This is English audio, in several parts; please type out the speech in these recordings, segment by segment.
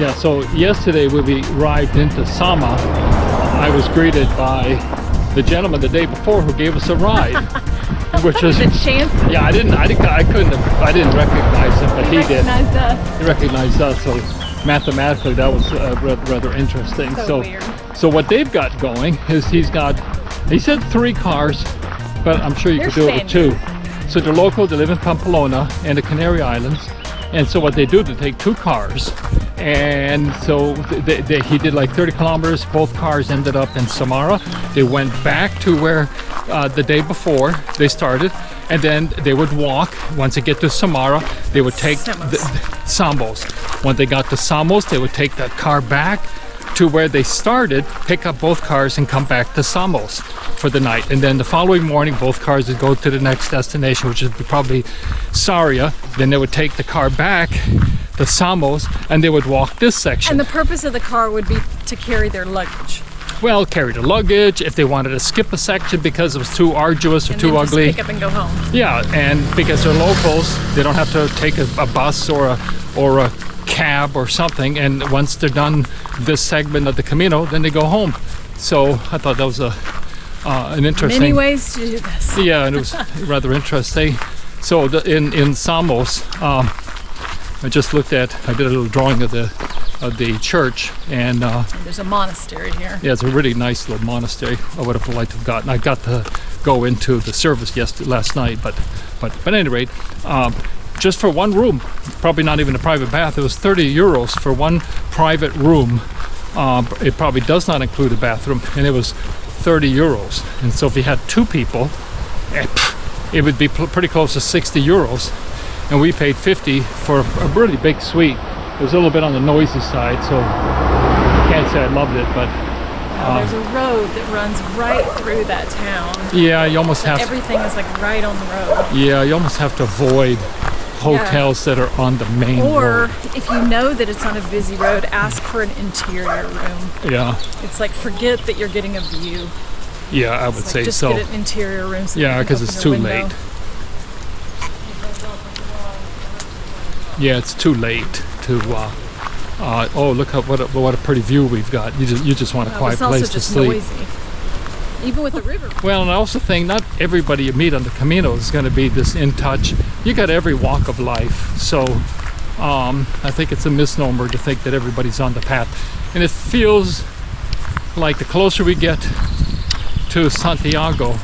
Yeah, so yesterday when we arrived into Sama, I was greeted by the gentleman the day before who gave us a ride. Which is the chance. Yeah, I didn't recognize him, but he did. He recognized us, so mathematically that was rather interesting. So weird. So what they've got going is he said 3 cars, but I'm sure you could do it with 2. So they're local, they live in Pamplona and the Canary Islands, and so what they do, they take 2 cars, and so he did like 30 kilometers. Both cars ended up in Samara. They went back to where the day before they started, and then they would walk. Once they get to Samara, they would take Samos. When they got to Samos, they would take that car back to where they started, pick up both cars, and come back to Samos for the night. And then the following morning, both cars would go to the next destination, which is probably Sarria. Then they would take the car back to Samos, and they would walk this section. And the purpose of the car would be to carry their luggage. Well, carry the luggage, if they wanted to skip a section because it was too arduous or too ugly. Just pick up and go home. Yeah, and because they're locals, they don't have to take a bus or a cab or something, and once they're done this segment of the Camino, then they go home. So I thought that was an interesting... Many ways to do this. Yeah, and it was rather interesting. So in Samos, I just looked at, I did a little drawing of the church, and there's a monastery here. Yeah, it's a really nice little monastery. I would have liked to have gotten. I got to go into the service last night, but at any rate, just for one room, probably not even a private bath, it was 30 euros for one private room. It probably does not include a bathroom, and it was 30 euros. And so if you had 2 people, it would be pretty close to 60 euros. And we paid 50 for a really big suite. It was a little bit on the noisy side, so I can't say I loved it, but... there's a road that runs right through that town. Yeah, you almost have everything is like right on the road. Yeah, you almost have to avoid hotels that are on the main road. Or if you know that it's on a busy road, ask for an interior room. Yeah. It's like, forget that you're getting a view. Yeah, I would say just so. Just get an interior room. So yeah, because it's too late. Yeah, it's too late to. Oh, look at what a pretty view we've got. You just want a quiet place to sleep. It's also just noisy, even with the river. Well, and I also think not everybody you meet on the Camino is going to be this in touch. You got every walk of life, so I think it's a misnomer to think that everybody's on the path. And it feels like the closer we get to Santiago,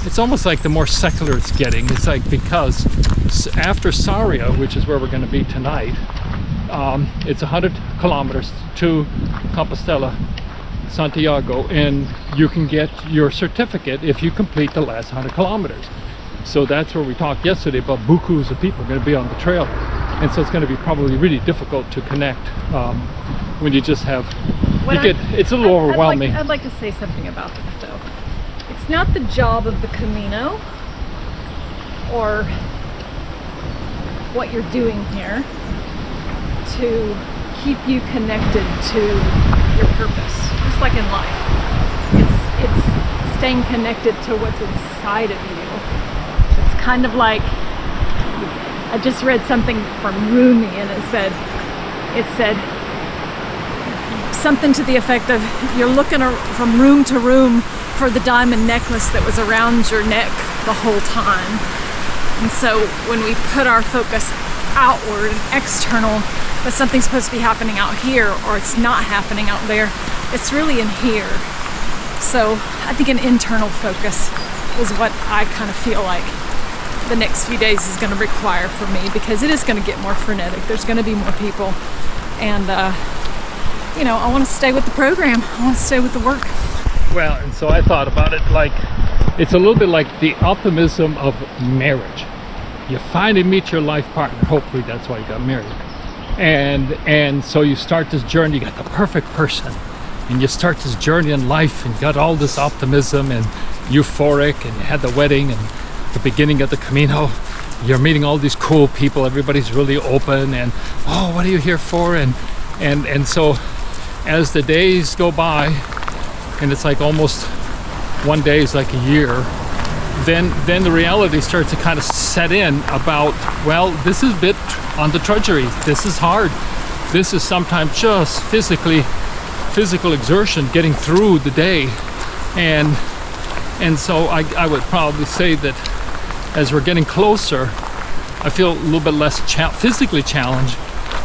it's almost like the more secular it's getting. It's like, because after Sarria, which is where we're going to be tonight, it's 100 kilometers to Compostela, Santiago, and you can get your certificate if you complete the last 100 kilometers. So that's where we talked yesterday about bukus of people are going to be on the trail, and so it's going to be probably really difficult to connect when you just have it's a little overwhelming. I'd like to say something about that, though. It's not the job of the Camino or what you're doing here to keep you connected to your purpose, just like in life. It's staying connected to what's inside of you. It's kind of like, I just read something from Rumi, and it said something to the effect of, you're looking from room to room for the diamond necklace that was around your neck the whole time. And so when we put our focus outward and external, but something's supposed to be happening out here, or it's not happening out there, it's really in here. So I think an internal focus is what I kind of feel like the next few days is going to require for me, because it is going to get more frenetic. There's going to be more people, and you know, I want to stay with the program. I want to stay with the work. Well, and so I thought about it like, it's a little bit like the optimism of marriage. You finally meet your life partner. Hopefully that's why you got married. And so you start this journey, you got the perfect person, and you start this journey in life, and you got all this optimism and euphoric, and you had the wedding and the beginning of the Camino. You're meeting all these cool people, everybody's really open, and oh, what are you here for? And so as the days go by, and it's like almost one day is like a year, then the reality starts to kind of set in about, well, this is a bit on the drudgery, this is hard, This is sometimes just physical exertion getting through the day. And so I would probably say that as we're getting closer, I feel a little bit less physically challenged,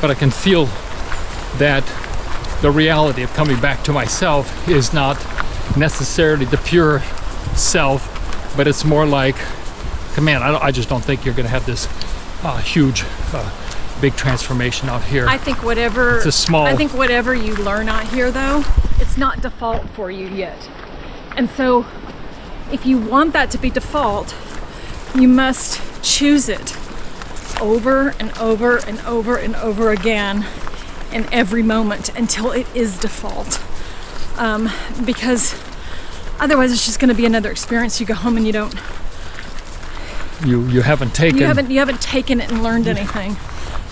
but I can feel that the reality of coming back to myself is not necessarily the pure self, but it's more like, man, I just don't think you're going to have this huge, big transformation out here. I think whatever it's a small. I think whatever you learn out here, though, it's not default for you yet. And so, if you want that to be default, you must choose it over and over and over and over again in every moment until it is default. Because otherwise, it's just going to be another experience. You go home and you don't. You haven't taken. You haven't taken it and learned anything.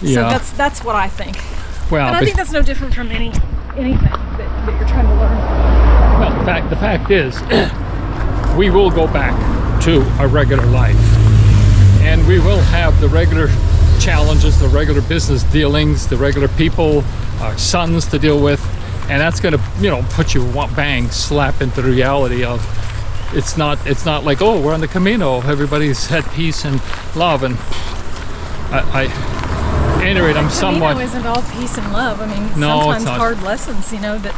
Yeah. So that's what I think. Well, and I think that's no different from anything that you're trying to learn. Well, the fact is, we will go back to a regular life, and we will have the regular challenges, the regular business dealings, the regular people, our sons to deal with, and that's going to, put you bang slap into the reality of it's not like, oh, we're on the Camino, everybody's at peace and love, and at any rate, I'm somewhat. Camino isn't all peace and love. I mean, no, sometimes it's not. Hard lessons, that.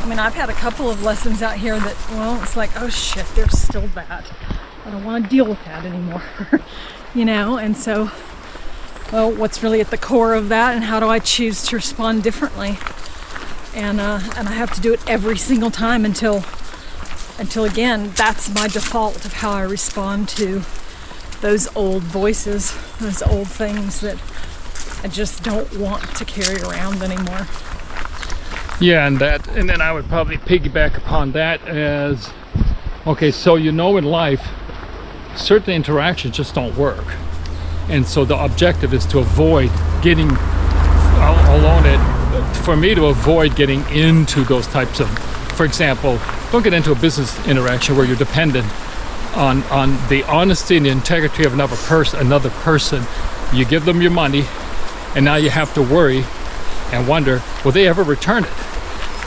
I mean, I've had a couple of lessons out here that, well, it's like, oh shit, there's still that. I don't want to deal with that anymore, and so, well, what's really at the core of that, and how do I choose to respond differently? And I have to do it every single time until again, that's my default of how I respond to those old voices, those old things that I just don't want to carry around anymore. Yeah, and then I would probably piggyback upon that as, okay, so in life, certain interactions just don't work. And so the objective is to avoid getting for me to avoid getting into those types of, for example, don't get into a business interaction where you're dependent on the honesty and the integrity of another person. You give them your money, and now you have to worry and wonder, will they ever return it?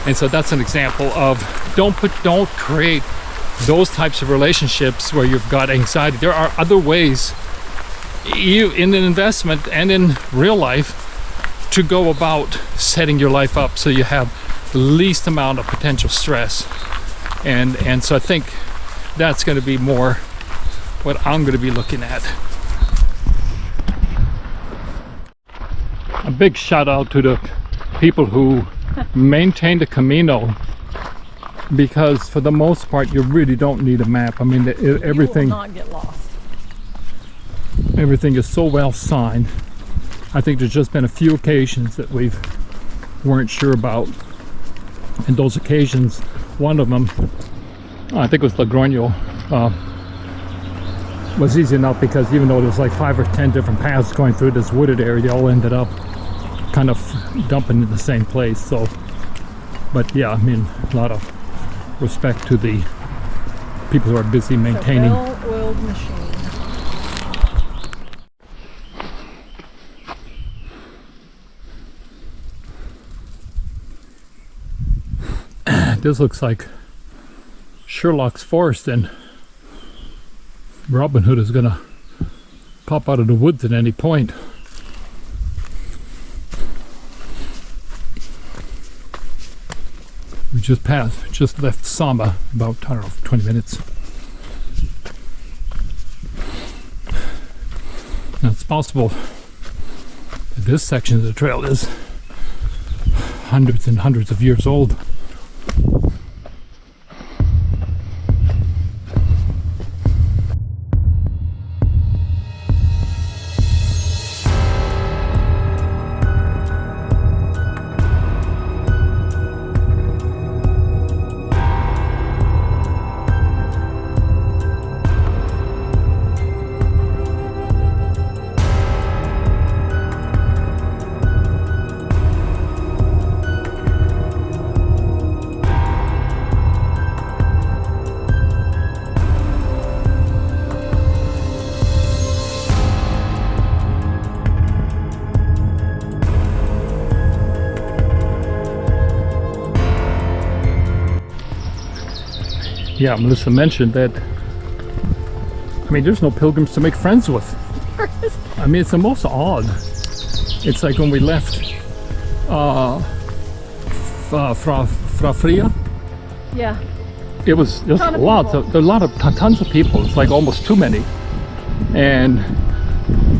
And so that's an example of don't create those types of relationships where you've got anxiety. There are other ways, in an investment and in real life, to go about setting your life up so you have the least amount of potential stress. And so I think that's going to be more what I'm going to be looking at. A big shout out to the people who maintain the Camino, because for the most part you really don't need a map. I mean, everything, you will not get lost. Everything is so well signed. I think there's just been a few occasions that we weren't sure about, and those occasions, one of them, I think it was Logroño, was easy enough because even though there's like 5 or 10 different paths going through this wooded area, they all ended up kind of dumping in the same place. So, but yeah, I mean, a lot of respect to the people who are busy maintaining. It's a well-oiled machine. This looks like Sherlock's forest, and Robin Hood is gonna pop out of the woods at any point. We just left Samba about, 20 minutes. Now it's possible that this section of the trail is hundreds and hundreds of years old. Yeah, Melissa mentioned that. I mean, there's no pilgrims to make friends with. I mean, it's the most odd. It's like when we left Sarria. Yeah. It was a lot. There are tons of people. It's like almost too many. And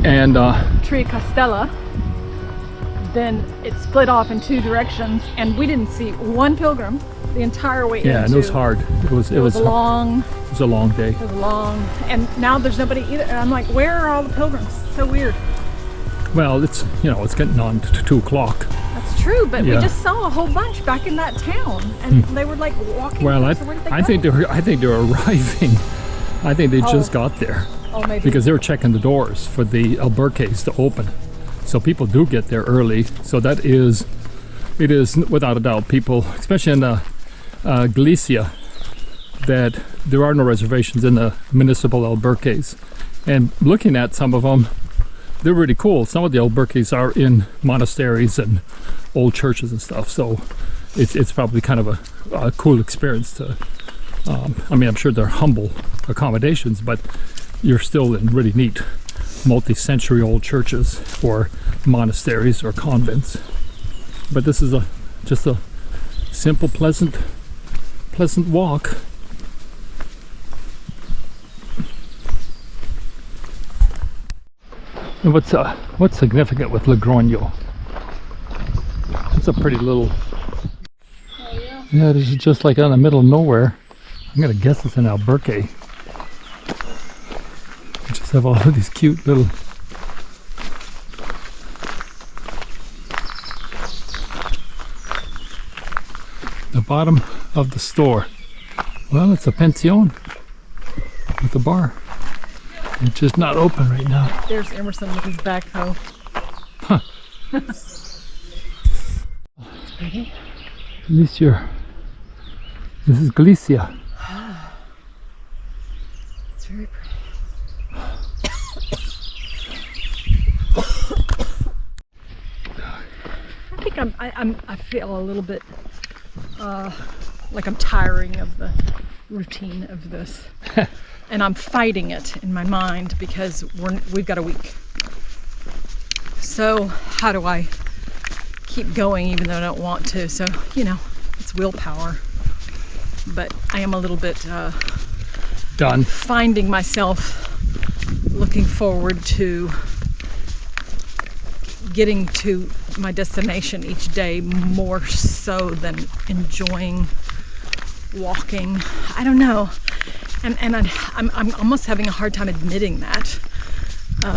Compostela. Then it split off in two directions, and we didn't see one pilgrim the entire way. Yeah, and it was hard. It was long. It was a long day. It was long, and now there's nobody either. And I'm like, where are all the pilgrims? So weird. Well, it's it's getting on to 2 o'clock. That's true, but Yeah. we just saw a whole bunch back in that town, and they were like walking. Well, so where did they I go? think they're arriving. I think they just got there Oh, maybe. because they were checking the doors for the albergues to open. So people do get there early. So it is without a doubt people, especially in Galicia, that there are no reservations in the municipal albergues. And looking at some of them, they're really cool. Some of the albergues are in monasteries and old churches and stuff. So it's probably kind of a cool experience to. I mean, I'm sure they're humble accommodations, but you're still in really neat multi-century old churches or monasteries or convents. But this is just a simple, pleasant walk. And what's significant with Logroño? It's a pretty little. Oh, yeah. Yeah, this is just like out in the middle of nowhere. I'm gonna guess it's an albergue. Just have all of these cute little. The bottom of the store. Well, it's a pension with a bar. It's just not open right now. There's Emerson with his backhoe. Huh. At least this is Galicia. It's very pretty. I think I feel a little bit like I'm tiring of the routine of this. And I'm fighting it in my mind because we've got a week. So how do I keep going even though I don't want to? So, it's willpower. But I am a little bit Done. finding myself looking forward to getting to my destination each day more so than enjoying walking. I don't know. And I'm almost having a hard time admitting that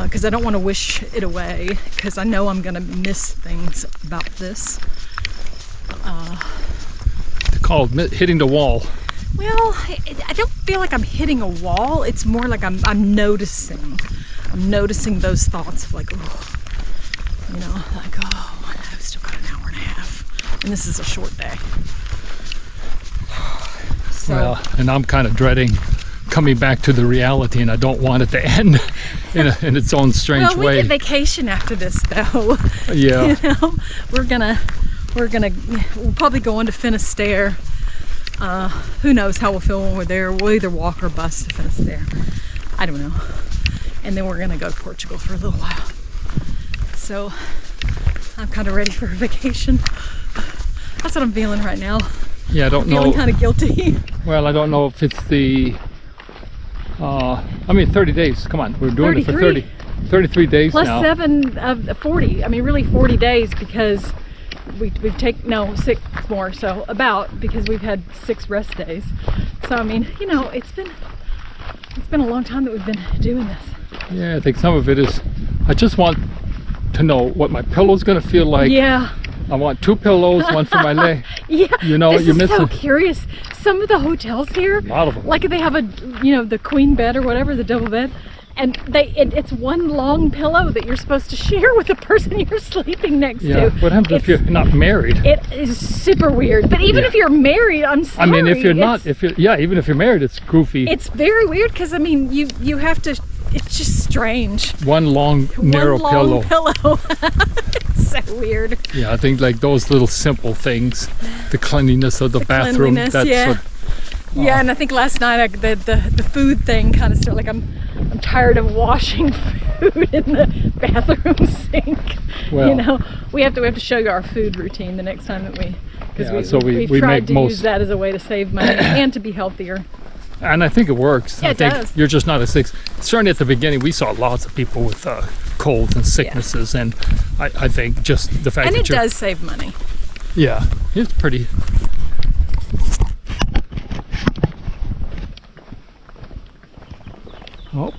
because I don't want to wish it away because I know I'm going to miss things about this. It's called hitting the wall. Well, I don't feel like I'm hitting a wall. It's more like I'm noticing. I'm noticing those thoughts of like, I've still got an hour and a half. And this is a short day. So, Well, and I'm kind of dreading coming back to the reality, and I don't want it to end in its own strange we way. get vacation after this, though. Yeah. We'll probably go on to Finisterre. Who knows how we'll feel when we're there. We'll either walk or bus to Finisterre. I don't know. And then we're gonna go to Portugal for a little while. So I'm kind of ready for a vacation. That's what I'm feeling right now. Yeah, I don't know. Feeling kind of guilty. Well, I don't know if it's the 30 days. Come on, we're doing it for 33 days Plus now. 7 of 40. I mean, really 40 days because we've taken 6 more. So because we've had 6 rest days. So I mean, it's been a long time that we've been doing this. Yeah, I think some of it is. I just want to know what my pillow's gonna feel like. Yeah. I want 2 pillows, one for my leg. Yeah. You're missing. So curious. Some of the hotels here, A lot of them. like they have the queen bed or whatever, the double bed, and it's one long pillow that you're supposed to share with the person you're sleeping next Yeah. to. What happens if you're not married? It is super weird. But even Yeah. if you're married, I'm sorry. I mean, if you're not, even if you're married, it's goofy. It's very weird because I mean, you have to. It's just strange. One long, narrow One long pillow. It's so weird. Yeah, I think like those little simple things, the cleanliness of the bathroom. Cleanliness, That's yeah. what. Yeah, and I think last night the food thing kind of started, like I'm tired of washing food in the bathroom sink. Well, you know, we have to show you our food routine the next time that we, because we tried make to use that as a way to save money and to be healthier. And I think it works. Yeah, I think does. you're just not as sick. Certainly at the beginning, we saw lots of people with colds and sicknesses, and I think just the fact And that it does save money. Yeah, it's pretty. Oh.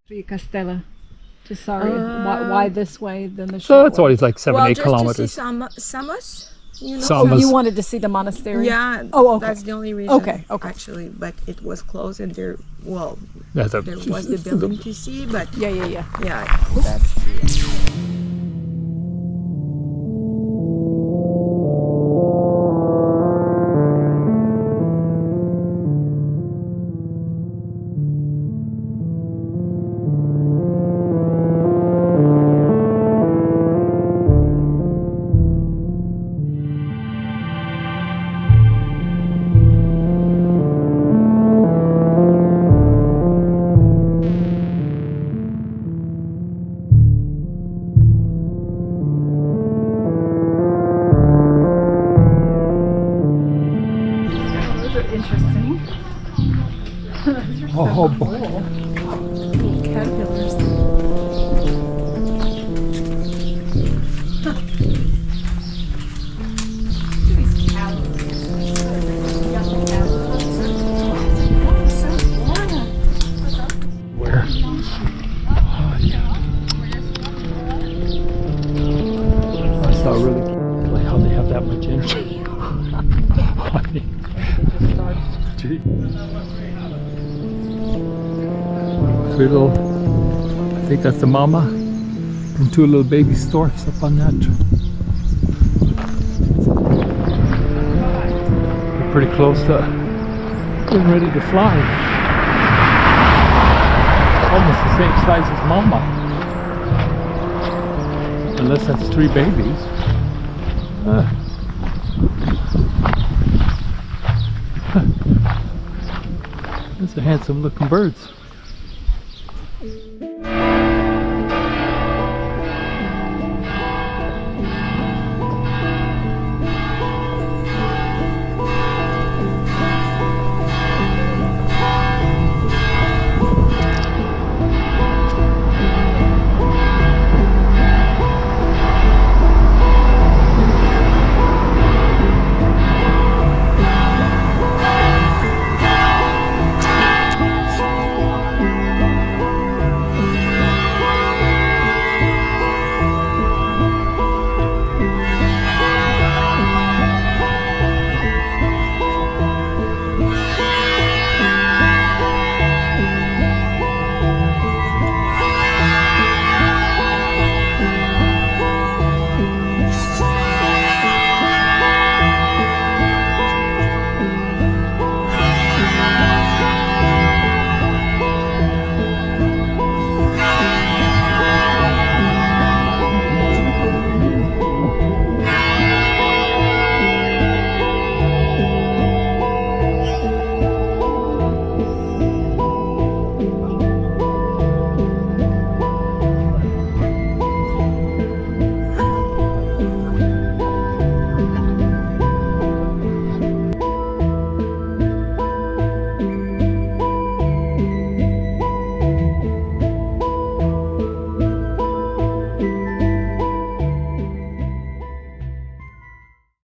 Castella to Sarria. Why this way than the So it's always like 7-8 kilometers. To see Samos, you know. Samos. You wanted to see the monastery? Yeah. Oh, okay. That's the only reason. Okay. Actually, but it was closed, and there was That's a, the building to see, but Yeah. that's Interesting. oh boy. Caterpillars. Where? Oh, yeah. That's not really like how they have that much energy. Gee. Three little, I think that's the mama, and two little baby storks up on that. They're pretty close to getting ready to fly. Almost the same size as mama. Unless that's three babies. Those are handsome looking birds.